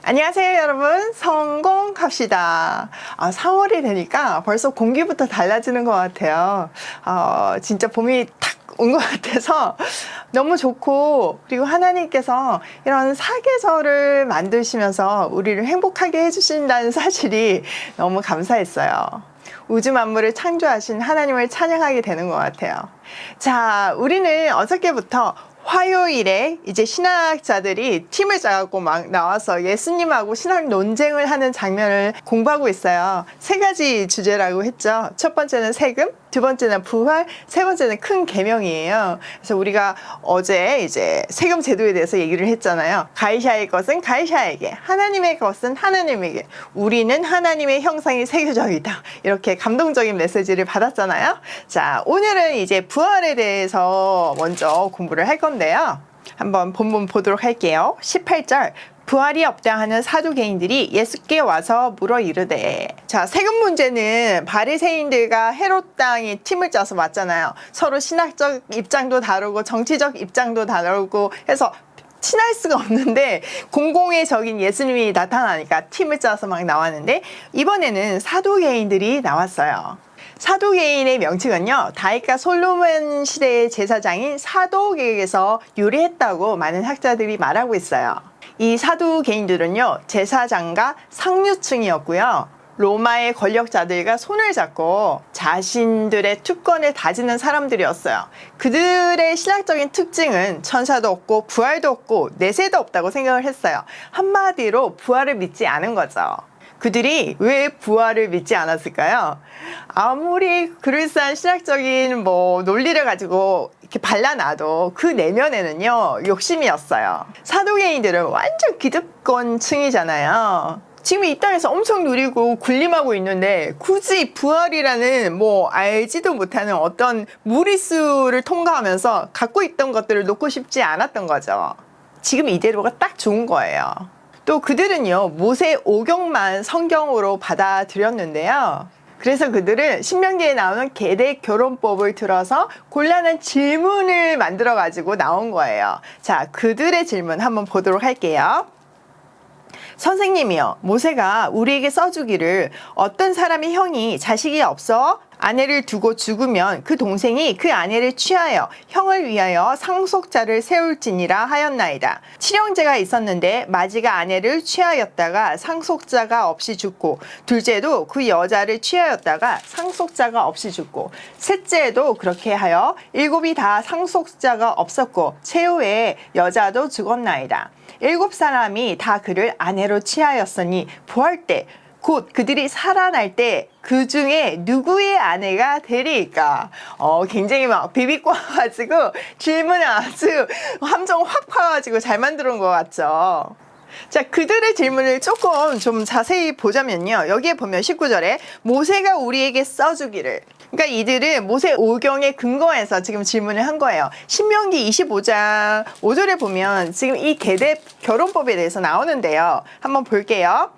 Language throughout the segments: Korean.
안녕하세요 여러분, 성공합시다. 4월이 되니까 벌써 공기부터 달라지는 것 같아요. 진짜 봄이 탁 온 것 같아서 너무 좋고, 그리고 하나님께서 이런 사계절을 만드시면서 우리를 행복하게 해주신다는 사실이 너무 감사했어요. 우주 만물을 창조하신 하나님을 찬양하게 되는 것 같아요. 자, 우리는 어저께부터 화요일에 이제 신학자들이 팀을 짜갖고 막 나와서 예수님하고 신학 논쟁을 하는 장면을 공부하고 있어요. 3가지 주제라고 했죠. 첫 번째는 세금, 두 번째는 부활, 세 번째는 큰 계명이에요. 그래서 우리가 어제 이제 세금 제도에 대해서 얘기를 했잖아요. 가이샤의 것은 가이샤에게, 하나님의 것은 하나님에게, 우리는 하나님의 형상이 세계적이다. 이렇게 감동적인 메시지를 받았잖아요. 자, 오늘은 이제 부활에 대해서 먼저 공부를 할 건데요. 한번 본문 보도록 할게요. 18절. 부활이 없다 하는 사두개인들이 예수께 와서 물어 이르되. 자, 세금 문제는 바리새인들과 헤롯 당이 팀을 짜서 왔잖아요. 서로 신학적 입장도 다르고 정치적 입장도 다르고 해서 친할 수가 없는데 공공의 적인 예수님이 나타나니까 팀을 짜서 막 나왔는데, 이번에는 사두개인들이 나왔어요. 사두개인의 명칭은요, 다윗과 솔로몬 시대의 제사장인 사독에게서 유래했다고 많은 학자들이 말하고 있어요. 이 사두개인들은요, 제사장과 상류층이었고요, 로마의 권력자들과 손을 잡고 자신들의 투권을 다지는 사람들이었어요. 그들의 신학적인 특징은 천사도 없고 부활도 없고 내세도 없다고 생각을 했어요. 한마디로 부활을 믿지 않은 거죠. 그들이 왜 부활을 믿지 않았을까요? 아무리 그럴싸한 신학적인 논리를 가지고 이렇게 발라놔도 그 내면에는요, 욕심이었어요. 사두개인들은 완전 기득권층이잖아요. 지금 이 땅에서 엄청 누리고 군림하고 있는데 굳이 부활이라는 알지도 못하는 어떤 무리수를 통과하면서 갖고 있던 것들을 놓고 싶지 않았던 거죠. 지금 이대로가 딱 좋은 거예요. 또 그들은요, 모세 오경만 성경으로 받아들였는데요. 그래서 그들은 신명기에 나오는 계대 결혼법을 들어서 곤란한 질문을 만들어 가지고 나온 거예요. 자, 그들의 질문 한번 보도록 할게요. 선생님이요, 모세가 우리에게 써주기를 어떤 사람의 형이 자식이 없어 아내를 두고 죽으면 그 동생이 그 아내를 취하여 형을 위하여 상속자를 세울지니라 하였나이다. 칠형제가 있었는데 마지가 아내를 취하였다가 상속자가 없이 죽고, 둘째도 그 여자를 취하였다가 상속자가 없이 죽고, 셋째도 그렇게 하여 7이 다 상속자가 없었고 최후에 여자도 죽었나이다. 7사람이 다 그를 아내로 취하였으니 부활 때 곧 그들이 살아날 때 그 중에 누구의 아내가 되리까? 굉장히 막 비비고 와가지고 질문을 아주 함정 확 파가지고 잘 만들어 온 것 같죠. 자, 그들의 질문을 조금 좀 자세히 보자면요, 여기에 보면 19절에 모세가 우리에게 써주기를, 그러니까 이들은 모세 오경에 근거해서 지금 질문을 한 거예요. 신명기 25장 5절에 보면 지금 이 계대 결혼법에 대해서 나오는데요. 한번 볼게요.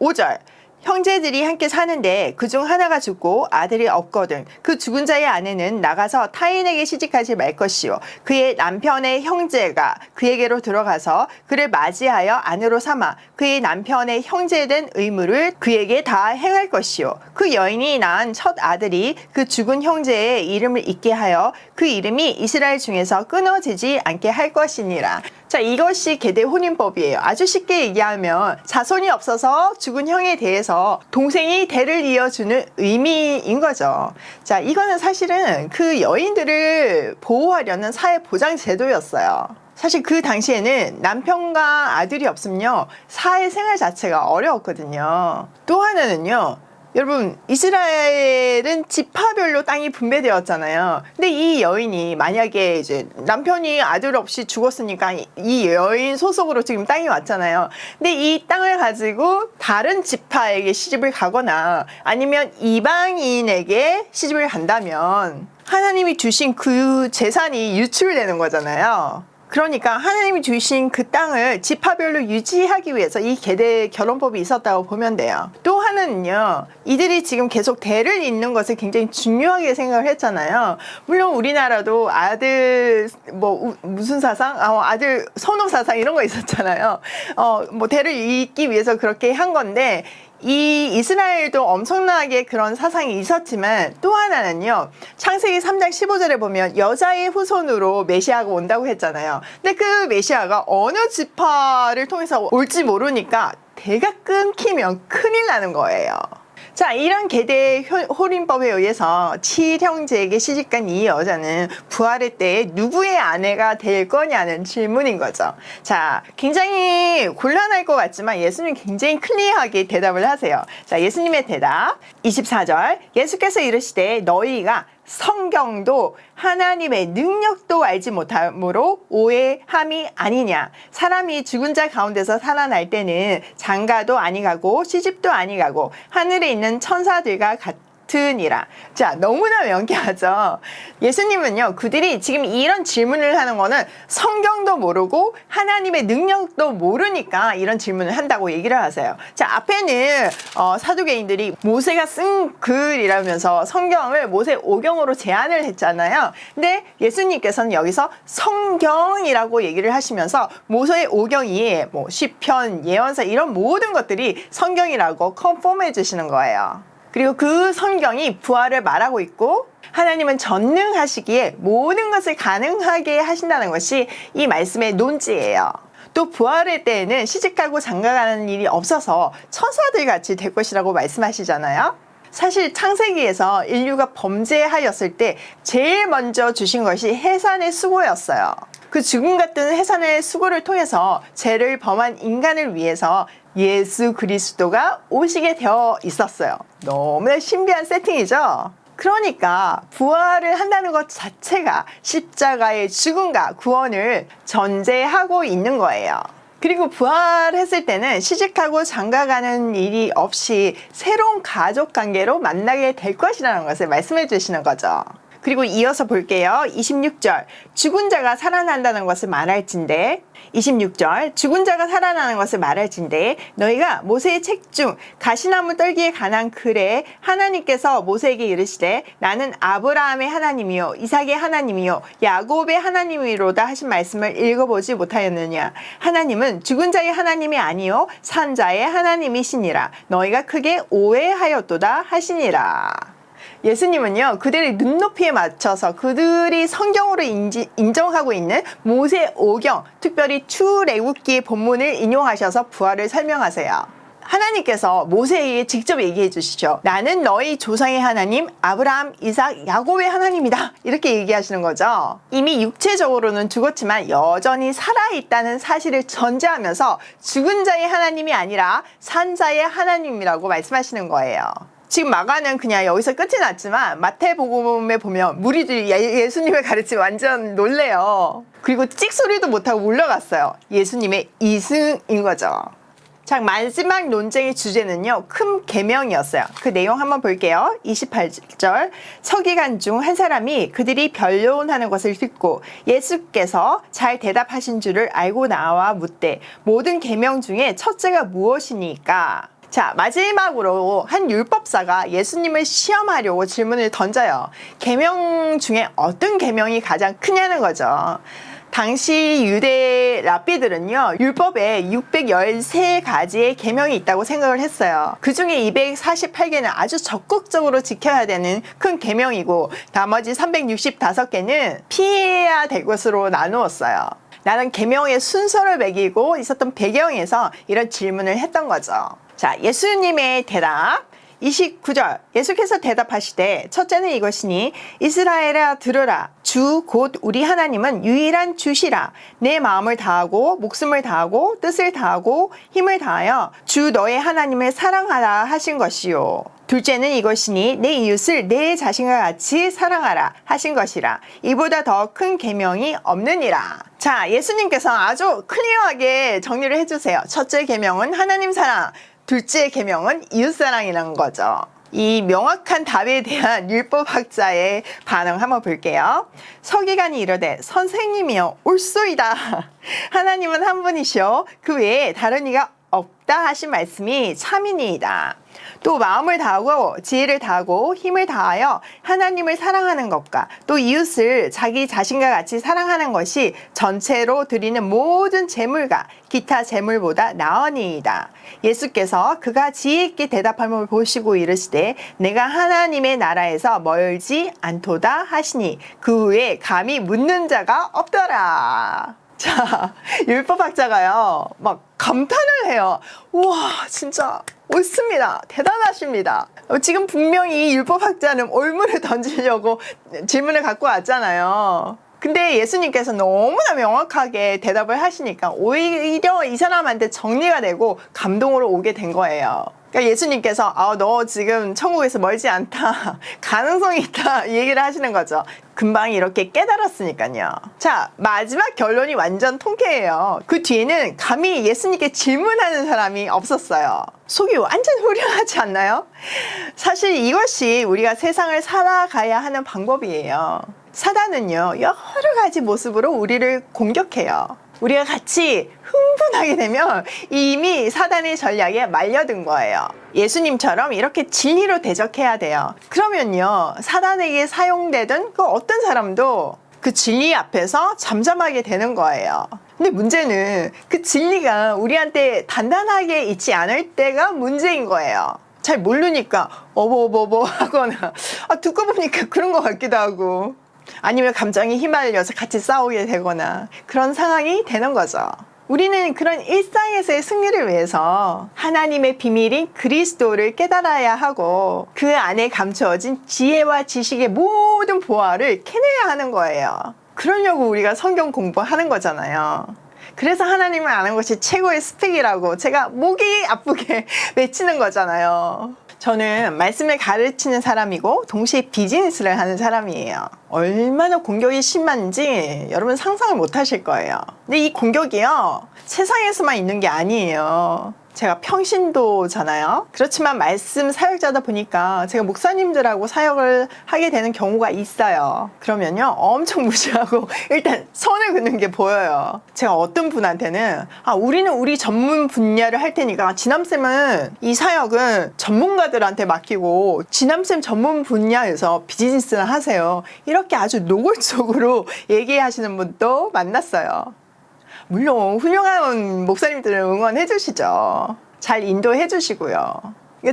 5절. 형제들이 함께 사는데 그중 하나가 죽고 아들이 없거든. 그 죽은 자의 아내는 나가서 타인에게 시집하지 말 것이요, 그의 남편의 형제가 그에게로 들어가서 그를 맞이하여 아내로 삼아 그의 남편의 형제된 의무를 그에게 다 행할 것이요, 그 여인이 낳은 첫 아들이 그 죽은 형제의 이름을 잊게 하여 그 이름이 이스라엘 중에서 끊어지지 않게 할 것이니라. 자, 이것이 계대 혼인법이에요. 아주 쉽게 얘기하면 자손이 없어서 죽은 형에 대해서 동생이 대를 이어주는 의미인 거죠. 자, 이거는 사실은 그 여인들을 보호하려는 사회 보장 제도였어요. 사실 그 당시에는 남편과 아들이 없으면요, 사회생활 자체가 어려웠거든요. 또 하나는요, 여러분, 이스라엘은 지파별로 땅이 분배되었잖아요. 근데 이 여인이 만약에 이제 남편이 아들 없이 죽었으니까 이 여인 소속으로 지금 땅이 왔잖아요. 근데 이 땅을 가지고 다른 지파에게 시집을 가거나 아니면 이방인에게 시집을 간다면 하나님이 주신 그 재산이 유출되는 거잖아요. 그러니까 하나님이 주신 그 땅을 지파별로 유지하기 위해서 이 계대 결혼법이 있었다고 보면 돼요. 또 하나는요, 이들이 지금 계속 대를 잇는 것을 굉장히 중요하게 생각을 했잖아요. 물론 우리나라도 아들 무슨 사상, 아들 선호 사상 이런 거 있었잖아요. 대를 잇기 위해서 그렇게 한 건데, 이 이스라엘도 엄청나게 그런 사상이 있었지만 또 하나는요, 창세기 3장 15절에 보면 여자의 후손으로 메시아가 온다고 했잖아요. 근데 그 메시아가 어느 지파를 통해서 올지 모르니까 대가 끊기면 큰일 나는 거예요. 자, 이런 계대 혼인법에 의해서 7형제에게 시집간 이 여자는 부활의 때에 누구의 아내가 될 거냐는 질문인 거죠. 자, 굉장히 곤란할 것 같지만 예수님 굉장히 클리어하게 대답을 하세요. 자, 예수님의 대답 24절, 예수께서 이르시되 너희가 성경도 하나님의 능력도 알지 못함으로 오해함이 아니냐. 사람이 죽은 자 가운데서 살아날 때는 장가도 아니가고 시집도 아니가고 하늘에 있는 천사들과 같으니라. 자, 너무나 명쾌하죠. 예수님은요, 그들이 지금 이런 질문을 하는 거는 성경도 모르고 하나님의 능력도 모르니까 이런 질문을 한다고 얘기를 하세요. 자, 앞에는 사두개인들이 모세가 쓴 글이라면서 성경을 모세 오경으로 제안을 했잖아요. 근데 예수님께서는 여기서 성경이라고 얘기를 하시면서 모세 오경이 시편, 예언서 이런 모든 것들이 성경이라고 컨펌해 주시는 거예요. 그리고 그 성경이 부활을 말하고 있고 하나님은 전능하시기에 모든 것을 가능하게 하신다는 것이 이 말씀의 논지예요. 또 부활의 때에는 시집가고 장가가는 일이 없어서 천사들 같이 될 것이라고 말씀하시잖아요. 사실 창세기에서 인류가 범죄하였을 때 제일 먼저 주신 것이 해산의 수고였어요. 그 죽음 같은 해산의 수고를 통해서 죄를 범한 인간을 위해서 예수 그리스도가 오시게 되어 있었어요. 너무나 신비한 세팅이죠. 그러니까 부활을 한다는 것 자체가 십자가의 죽음과 구원을 전제하고 있는 거예요. 그리고 부활했을 때는 시집가고 장가가는 일이 없이 새로운 가족 관계로 만나게 될 것이라는 것을 말씀해 주시는 거죠. 그리고 이어서 볼게요. 26절, 죽은 자가 살아난다는 것을 말할진대 26절, 죽은 자가 살아나는 것을 말할진대 너희가 모세의 책 중 가시나무 떨기에 관한 글에 하나님께서 모세에게 이르시되 나는 아브라함의 하나님이요 이삭의 하나님이요 야곱의 하나님이로다 하신 말씀을 읽어보지 못하였느냐. 하나님은 죽은 자의 하나님이 아니요 산 자의 하나님이시니라. 너희가 크게 오해하였도다 하시니라. 예수님은요, 그들의 눈높이에 맞춰서 그들이 성경으로 인정하고 있는 모세 오경, 특별히 출애굽기의 본문을 인용하셔서 부활을 설명하세요. 하나님께서 모세에게 직접 얘기해 주시죠. 나는 너희 조상의 하나님 아브라함, 이삭, 야곱의 하나님이다. 이렇게 얘기하시는 거죠. 이미 육체적으로는 죽었지만 여전히 살아있다는 사실을 전제하면서 죽은 자의 하나님이 아니라 산 자의 하나님이라고 말씀하시는 거예요. 지금 마가는 그냥 여기서 끝이 났지만 마태복음에 보면 무리들이 예수님의 가르침 완전 놀래요. 그리고 찍소리도 못하고 물러갔어요. 예수님의 이승인 거죠. 자, 마지막 논쟁의 주제는요, 큰 계명이었어요. 그 내용 한번 볼게요. 28절, 서기관 중 한 사람이 그들이 변론하는 것을 듣고 예수께서 잘 대답하신 줄을 알고 나와 묻되 모든 계명 중에 첫째가 무엇이니까? 자, 마지막으로 한 율법사가 예수님을 시험하려고 질문을 던져요. 계명 중에 어떤 계명이 가장 크냐는 거죠. 당시 유대 랍비들은요, 율법에 613가지의 계명이 있다고 생각을 했어요. 그 중에 248개는 아주 적극적으로 지켜야 되는 큰 계명이고 나머지 365개는 피해야 될 것으로 나누었어요. 나는 계명의 순서를 매기고 있었던 배경에서 이런 질문을 했던 거죠. 자, 예수님의 대답 29절, 예수께서 대답하시되 첫째는 이것이니 이스라엘아 들으라. 주 곧 우리 하나님은 유일한 주시라. 내 마음을 다하고 목숨을 다하고 뜻을 다하고 힘을 다하여 주 너의 하나님을 사랑하라 하신 것이요. 둘째는 이것이니 내 이웃을 내 자신과 같이 사랑하라 하신 것이라. 이보다 더 큰 계명이 없느니라. 자, 예수님께서 아주 클리어하게 정리를 해주세요. 첫째 계명은 하나님 사랑, 둘째 계명은 이웃사랑이라는 거죠. 이 명확한 답에 대한 율법학자의 반응 한번 볼게요. 서기관이 이르되 선생님이여 옳소이다. 하나님은 한 분이시오 그 외에 다른 이가 없다 하신 말씀이 참이니이다. 또 마음을 다하고 지혜를 다하고 힘을 다하여 하나님을 사랑하는 것과 또 이웃을 자기 자신과 같이 사랑하는 것이 전체로 드리는 모든 재물과 기타 재물보다 나으니이다. 예수께서 그가 지혜 있게 대답함을 보시고 이르시되 내가 하나님의 나라에서 멀지 않도다 하시니 그 후에 감히 묻는 자가 없더라. 자, 율법학자가요, 막 감탄을 해요. 우와, 진짜 옳습니다. 대단하십니다. 지금 분명히 율법학자는 올무를 던지려고 질문을 갖고 왔잖아요. 근데 예수님께서 너무나 명확하게 대답을 하시니까 오히려 이 사람한테 정리가 되고 감동으로 오게 된 거예요. 그러니까 예수님께서 너 지금 천국에서 멀지 않다. 가능성이 있다. 이 얘기를 하시는 거죠. 금방 이렇게 깨달았으니까요. 자, 마지막 결론이 완전 통쾌해요. 그 뒤에는 감히 예수님께 질문하는 사람이 없었어요. 속이 완전 후련하지 않나요? 사실 이것이 우리가 세상을 살아가야 하는 방법이에요. 사단은요, 여러 가지 모습으로 우리를 공격해요. 우리가 같이 흥분하게 되면 이미 사단의 전략에 말려든 거예요. 예수님처럼 이렇게 진리로 대적해야 돼요. 그러면요, 사단에게 사용되던 그 어떤 사람도 그 진리 앞에서 잠잠하게 되는 거예요. 근데 문제는 그 진리가 우리한테 단단하게 있지 않을 때가 문제인 거예요. 잘 모르니까 어버버버 하거나 듣고 보니까 그런 것 같기도 하고 아니면 감정이 휘말려서 같이 싸우게 되거나 그런 상황이 되는 거죠. 우리는 그런 일상에서의 승리를 위해서 하나님의 비밀인 그리스도를 깨달아야 하고 그 안에 감추어진 지혜와 지식의 모든 보화를 캐내야 하는 거예요. 그러려고 우리가 성경 공부하는 거잖아요. 그래서 하나님을 아는 것이 최고의 스펙이라고 제가 목이 아프게 외치는 거잖아요. 저는 말씀을 가르치는 사람이고 동시에 비즈니스를 하는 사람이에요. 얼마나 공격이 심한지 여러분 상상을 못 하실 거예요. 근데 이 공격이요, 세상에서만 있는 게 아니에요. 제가 평신도잖아요. 그렇지만 말씀 사역자다 보니까 제가 목사님들하고 사역을 하게 되는 경우가 있어요. 그러면요, 엄청 무시하고 일단 선을 긋는 게 보여요. 제가 어떤 분한테는 우리는 우리 전문 분야를 할 테니까 진남쌤은 이 사역은 전문가들한테 맡기고 진남쌤 전문 분야에서 비즈니스를 하세요. 이렇게 아주 노골적으로 얘기하시는 분도 만났어요. 물론 훌륭한 목사님들을 응원해 주시죠. 잘 인도해 주시고요.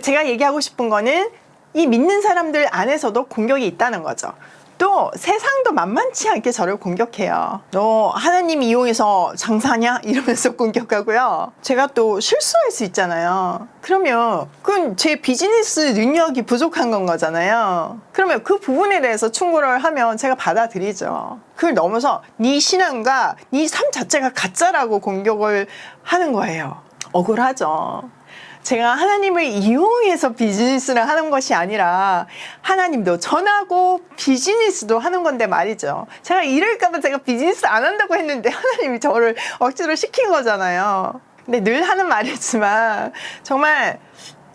제가 얘기하고 싶은 거는 이 믿는 사람들 안에서도 공격이 있다는 거죠. 또 세상도 만만치 않게 저를 공격해요. 너 하나님 이용해서 장사하냐? 이러면서 공격하고요. 제가 또 실수할 수 있잖아요. 그러면 그건 제 비즈니스 능력이 부족한 건 거잖아요. 그러면 그 부분에 대해서 충고를 하면 제가 받아들이죠. 그걸 넘어서 네 신앙과 네 삶 자체가 가짜라고 공격을 하는 거예요. 억울하죠. 제가 하나님을 이용해서 비즈니스를 하는 것이 아니라 하나님도 전하고 비즈니스도 하는 건데 말이죠. 제가 이럴까봐 제가 비즈니스 안 한다고 했는데 하나님이 저를 억지로 시킨 거잖아요. 근데 늘 하는 말이지만 정말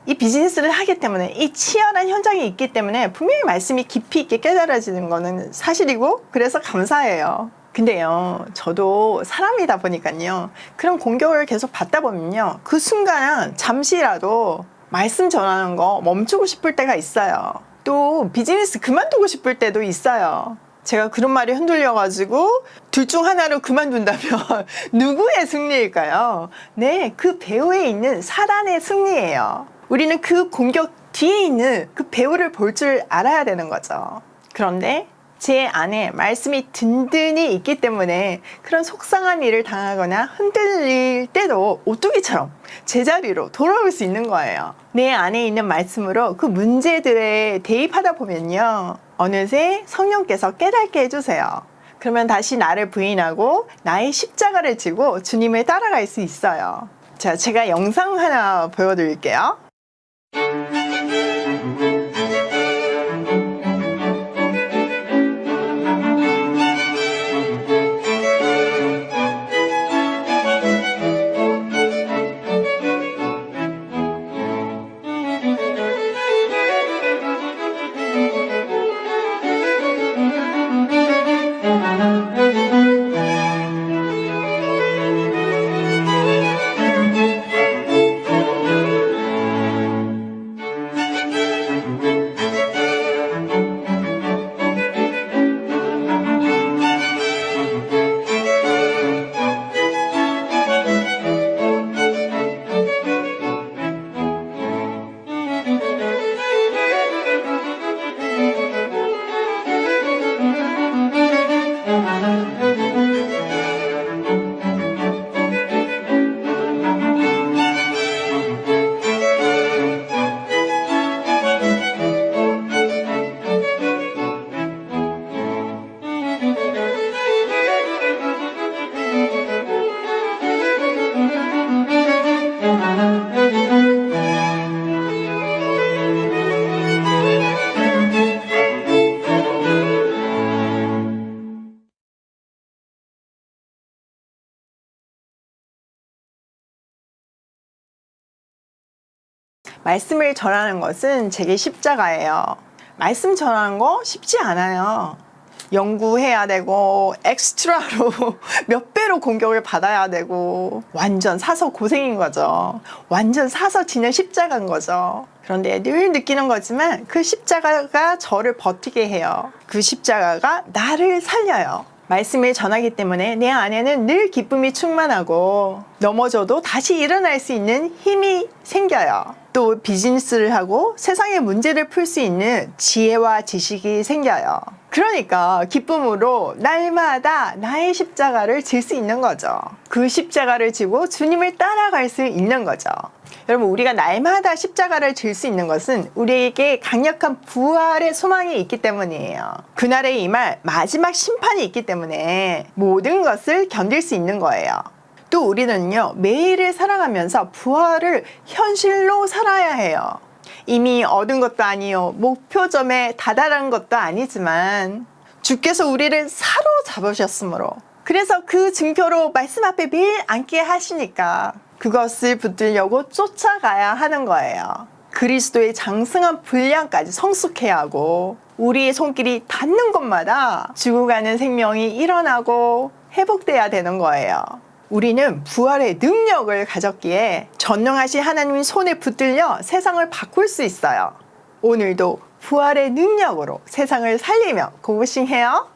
이 비즈니스를 하기 때문에 이 치열한 현장이 있기 때문에 분명히 말씀이 깊이 있게 깨달아지는 거는 사실이고 그래서 감사해요. 근데요, 저도 사람이다 보니까요, 그런 공격을 계속 받다 보면요, 그 순간 잠시라도 말씀 전하는 거 멈추고 싶을 때가 있어요. 또 비즈니스 그만두고 싶을 때도 있어요. 제가 그런 말이 흔들려가지고 둘 중 하나를 그만둔다면 누구의 승리일까요? 네, 그 배후에 있는 사단의 승리예요. 우리는 그 공격 뒤에 있는 그 배후를 볼 줄 알아야 되는 거죠. 그런데 제 안에 말씀이 든든히 있기 때문에 그런 속상한 일을 당하거나 흔들릴 때도 오뚜기처럼 제자리로 돌아올 수 있는 거예요. 내 안에 있는 말씀으로 그 문제들에 대입하다 보면요, 어느새 성령께서 깨닫게 해주세요. 그러면 다시 나를 부인하고 나의 십자가를 지고 주님을 따라갈 수 있어요. 자, 제가 영상 하나 보여드릴게요. 말씀을 전하는 것은 제게 십자가예요. 말씀 전하는 거 쉽지 않아요. 연구해야 되고 엑스트라로 몇 배로 공격을 받아야 되고 완전 사서 고생인 거죠. 완전 사서 지는 십자가인 거죠. 그런데 늘 느끼는 거지만 그 십자가가 저를 버티게 해요. 그 십자가가 나를 살려요. 말씀을 전하기 때문에 내 안에는 늘 기쁨이 충만하고 넘어져도 다시 일어날 수 있는 힘이 생겨요. 또 비즈니스를 하고 세상의 문제를 풀 수 있는 지혜와 지식이 생겨요. 그러니까 기쁨으로 날마다 나의 십자가를 질 수 있는 거죠. 그 십자가를 지고 주님을 따라갈 수 있는 거죠. 여러분, 우리가 날마다 십자가를 질 수 있는 것은 우리에게 강력한 부활의 소망이 있기 때문이에요. 그날에 임할 마지막 심판이 있기 때문에 모든 것을 견딜 수 있는 거예요. 또 우리는요, 매일을 살아가면서 부활을 현실로 살아야 해요. 이미 얻은 것도 아니요, 목표점에 다다른 것도 아니지만 주께서 우리를 사로잡으셨으므로, 그래서 그 증표로 말씀 앞에 매일 앉게 하시니까 그것을 붙들려고 쫓아가야 하는 거예요. 그리스도의 장승한 분량까지 성숙해야 하고 우리의 손길이 닿는 곳마다 죽어가는 생명이 일어나고 회복돼야 되는 거예요. 우리는 부활의 능력을 가졌기에 전능하신 하나님의 손에 붙들려 세상을 바꿀 수 있어요. 오늘도 부활의 능력으로 세상을 살리며 고고싱해요.